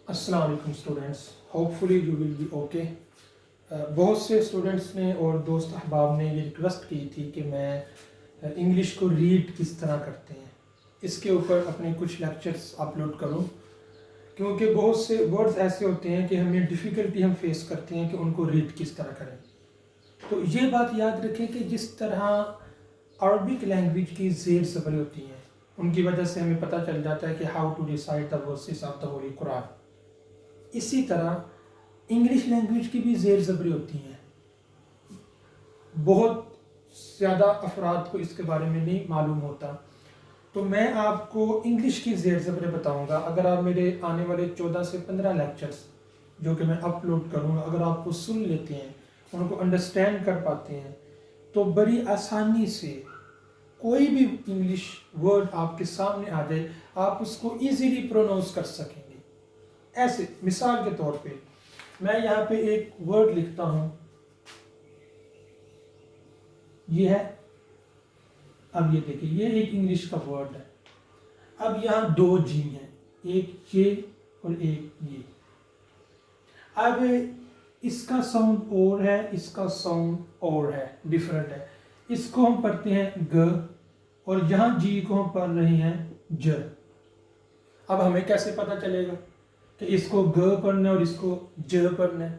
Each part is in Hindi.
अस्सलाम वालेकुम students, hopefully you will B okay. बहुत से स्टूडेंट्स ने और दोस्त अहबाब ने ये रिक्वेस्ट की थी कि मैं इंग्लिश को रीड किस तरह करते हैं इसके ऊपर अपने कुछ लेक्चर्स अपलोड करूं, क्योंकि बहुत से वर्ड्स ऐसे होते हैं कि हमें डिफ़िकल्टी हम फेस करते हैं कि उनको रीड किस तरह करें। तो ये बात याद रखें कि जिस तरह अरबिक लैंग्वेज की ज़ेर ज़बरें होती हैं उनकी वजह से हमें पता चल जाता है कि how to decide the verses of the holy Quran, इसी तरह इंग्लिश लैंग्वेज की भी ज़ेर ज़बरें होती हैं। बहुत ज़्यादा अफराद को इसके बारे में नहीं मालूम होता, तो मैं आपको इंग्लिश की ज़ेर ज़बरें बताऊंगा। अगर आप मेरे आने वाले 14 से 15 लेक्चर्स जो कि मैं अपलोड करूंगा, अगर आपको सुन लेते हैं, उनको अंडरस्टैंड कर पाते हैं, तो बड़ी आसानी से कोई भी इंग्लिश वर्ड आपके सामने आ जाए आप उसको ईजीली प्रोनाउंस कर सकेंगे। ऐसे मिसाल के तौर पे मैं यहाँ पे एक वर्ड लिखता हूँ, ये है। अब ये देखिए, ये एक इंग्लिश का वर्ड है। अब यहाँ दो जी हैं, एक ये और एक ये। अब इसका साउंड और है, इसका साउंड और है, डिफरेंट है। इसको हम पढ़ते हैं ग और यहाँ जी को हम पढ़ रहे हैं ज। अब हमें कैसे पता चलेगा कि इसको ग पढ़ना है और इसको ज पढ़ना है?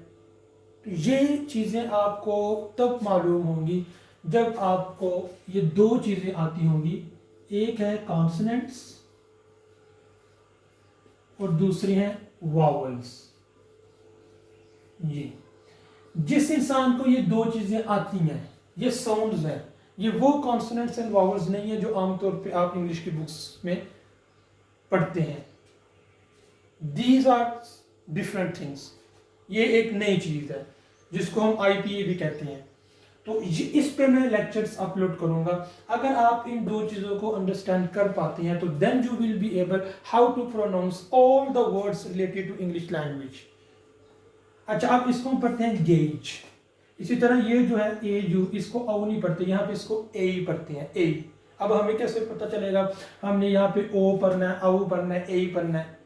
तो ये चीज़ें आपको तब मालूम होंगी जब आपको ये दो चीज़ें आती होंगी। एक है कॉन्सोनेंट्स और दूसरी है वावल्स। ये जिस इंसान को ये दो चीज़ें आती हैं, ये साउंड्स हैं, ये वो कॉन्सोनेंट्स एंड वावल्स नहीं है जो आमतौर पे आप इंग्लिश की बुक्स में पढ़ते हैं। These are different things. ये एक नई चीज़ है जिसको हम IPA भी कहते हैं। तो इस पे मैं लेक्चर्स अपलोड करूंगा। अगर आप इन दो चीज़ों को अंडरस्टैंड कर पाते हैं तो then you will be able how to pronounce all the words related to English language. अच्छा, आप इसको हम पढ़ते हैं गेज। इसी तरह ये जो है ए यू, इसको औ नहीं पढ़ते, यहाँ पे इसको ए ही पढ़ते हैं, ए। अब हमें कैसे पता चलेगा हमने यहाँ पे ओ पढ़ना है, औ पढ़ना है, ए पढ़ना है?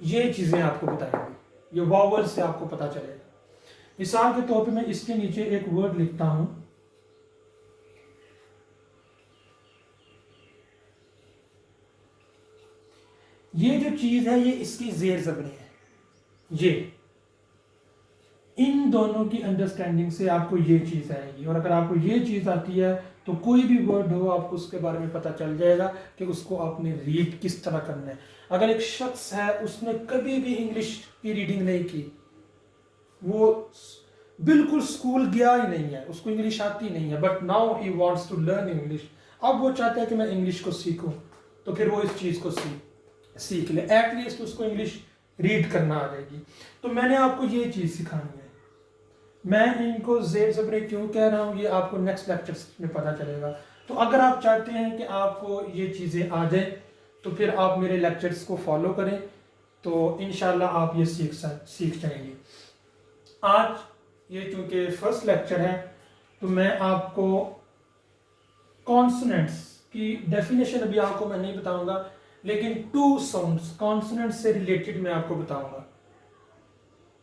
ये चीज़ें आपको बताएंगे, ये वावल से आपको पता चलेगा। मिसाल के तौर पे मैं इसके नीचे एक वर्ड लिखता हूं, ये जो चीज है ये इसकी जेर ज़बरें है। ये इन दोनों की अंडरस्टैंडिंग से आपको ये चीज आएगी, और अगर आपको ये चीज आती है तो कोई भी वर्ड हो आपको उसके बारे में पता चल जाएगा कि उसको आपने रीड किस तरह करना है। अगर एक शख्स है उसने कभी भी इंग्लिश की रीडिंग नहीं की, वो बिल्कुल स्कूल गया ही नहीं है, उसको इंग्लिश आती नहीं है, but now he wants to learn English, अब वो चाहता है कि मैं इंग्लिश को सीखूं, तो फिर वो इस चीज़ को सीख ले, एटलीस्ट उसको इंग्लिश रीड करना आ जाएगी। तो मैंने आपको ये चीज़ सिखानी है। मैं इनको जेर ज़बरें क्यों कह रहा हूँ ये आपको नेक्स्ट लेक्चर्स में पता चलेगा। तो अगर आप चाहते हैं कि आपको ये चीज़ें आ जाए तो फिर आप मेरे लेक्चर्स को फॉलो करें, तो इंशाल्लाह आप ये सीख जाएंगे। आज ये चूंकि फर्स्ट लेक्चर है तो मैं आपको कॉन्सोनेंट्स की डेफिनेशन अभी आपको मैं नहीं बताऊंगा, लेकिन टू साउंड्स कॉन्सोनेंट्स से रिलेटेड मैं आपको बताऊंगा।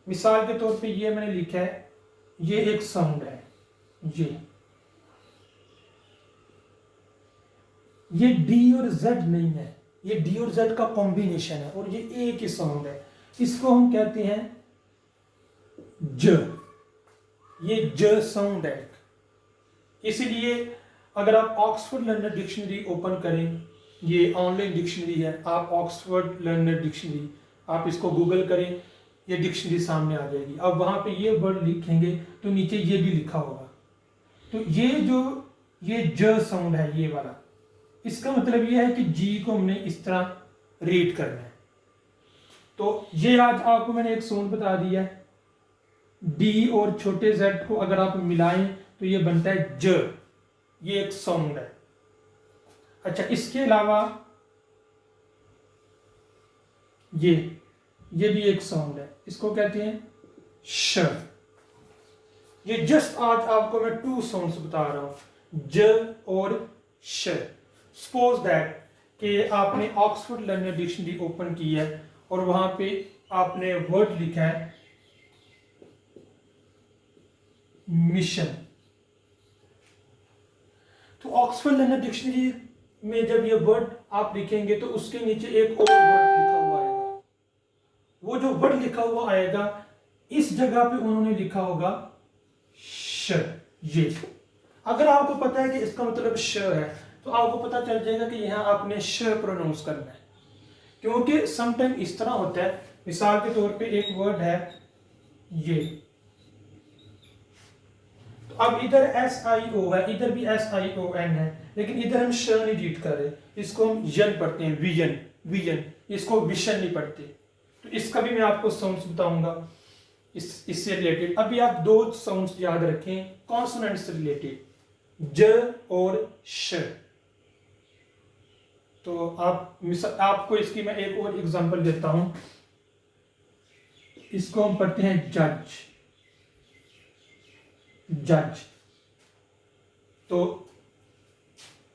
मिसाल के तौर पे ये मैंने लिखा है, ये एक साउंड है, ये डी और जेड नहीं है, ये डी और जेड का कॉम्बिनेशन है और ये एक ही साउंड है। इसको हम कहते हैं ज। ये ज साउंड है। इसलिए अगर आप ऑक्सफोर्ड लर्नर डिक्शनरी ओपन करें, ये ऑनलाइन डिक्शनरी है, आप ऑक्सफोर्ड लर्नर डिक्शनरी आप इसको गूगल करें, ये डिक्शनरी सामने आ जाएगी। अब वहाँ पे ये वर्ड लिखेंगे तो नीचे ये भी लिखा होगा। तो ये ज साउंड है, ये वाला, इसका मतलब ये है कि जी को हमने इस तरह रीड करना है। तो ये आज आपको मैंने एक साउंड बता दिया है। डी और छोटे जेड को अगर आप मिलाएं तो ये बनता है ज, ये एक साउंड है। अच्छा, इसके अलावा ये भी एक साउंड है, इसको कहते हैं श। ये जस्ट आज आपको मैं टू साउंड्स बता रहा हूं, ज और श। सपोज दैट कि आपने ऑक्सफोर्ड लर्नर डिक्शनरी ओपन की है और वहां पे आपने वर्ड लिखा है मिशन, तो ऑक्सफोर्ड लर्नर डिक्शनरी में जब ये वर्ड आप लिखेंगे तो उसके नीचे एक और वर्ड लिखा हुआ आएगा। वो जो वर्ड लिखा हुआ आएगा इस जगह पे उन्होंने लिखा होगा श। ये अगर आपको पता है कि इसका मतलब श है तो आपको पता चल जाएगा कि यहाँ आपने श प्रोनाउंस करना है, क्योंकि समटाइम इस तरह होता है, मिसाल के तौर पे एक वर्ड है ये, तो अब इधर SIO है, इधर भी SION है, लेकिन इधर हम श नहीं रीड कर रहे, इसको हम यन पढ़ते हैं, विजन विजन, इसको विशन नहीं पढ़ते। तो इसका भी मैं आपको साउंड्स बताऊंगा इससे रिलेटेड। अभी आप दो साउंड्स याद रखें कॉन्सोनेंट से रिलेटेड, ज और श। तो आपको इसकी मैं एक और एग्जांपल देता हूं, इसको हम पढ़ते हैं जज, जज। तो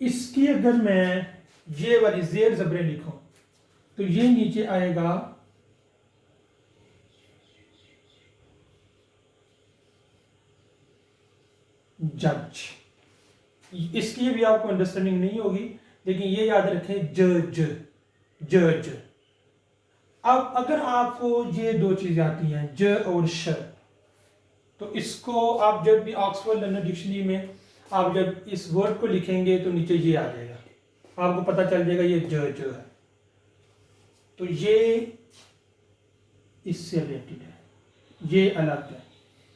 इसकी अगर मैं ये वाली जेर जबरे लिखूं तो ये नीचे आएगा जज। इसकी भी आपको अंडरस्टैंडिंग नहीं होगी, लेकिन ये याद रखें जज, जज। अब अगर आपको ये दो चीजें आती हैं ज और श, तो इसको आप जब भी ऑक्सफोर्ड लर्नर डिक्शनरी में आप जब इस वर्ड को लिखेंगे तो नीचे ये आ जाएगा, आपको पता चल जाएगा ये ज है। तो ये इससे रिलेटेड है, ये अलग है।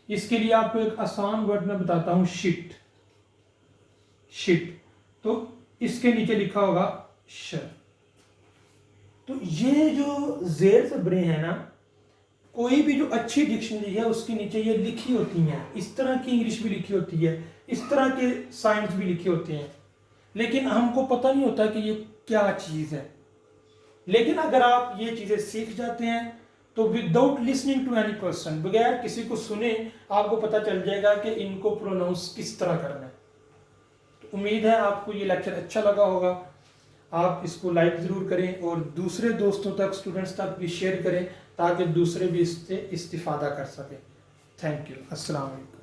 इसके लिए आपको एक आसान वर्ड मैं बताता हूं, शिट, शिट। तो इसके नीचे लिखा होगा श। तो ये जो जेर जबरें हैं ना, कोई भी जो अच्छी डिक्शनरी है उसके नीचे ये लिखी होती हैं। इस तरह की इंग्लिश भी लिखी होती है, इस तरह के साइंस भी लिखे होते हैं, लेकिन हमको पता नहीं होता कि ये क्या चीज़ है। लेकिन अगर आप ये चीज़ें सीख जाते हैं तो without listening to any person, बगैर किसी को सुने आपको पता चल जाएगा कि इनको प्रोनाउंस किस तरह करना है। तो उम्मीद है आपको ये लेक्चर अच्छा लगा होगा। आप इसको लाइक ज़रूर करें और दूसरे दोस्तों तक, स्टूडेंट्स तक भी शेयर करें ताकि दूसरे भी इससे इस्तिफादा कर सकें। Thank you. अस्सलाम वालेकुम।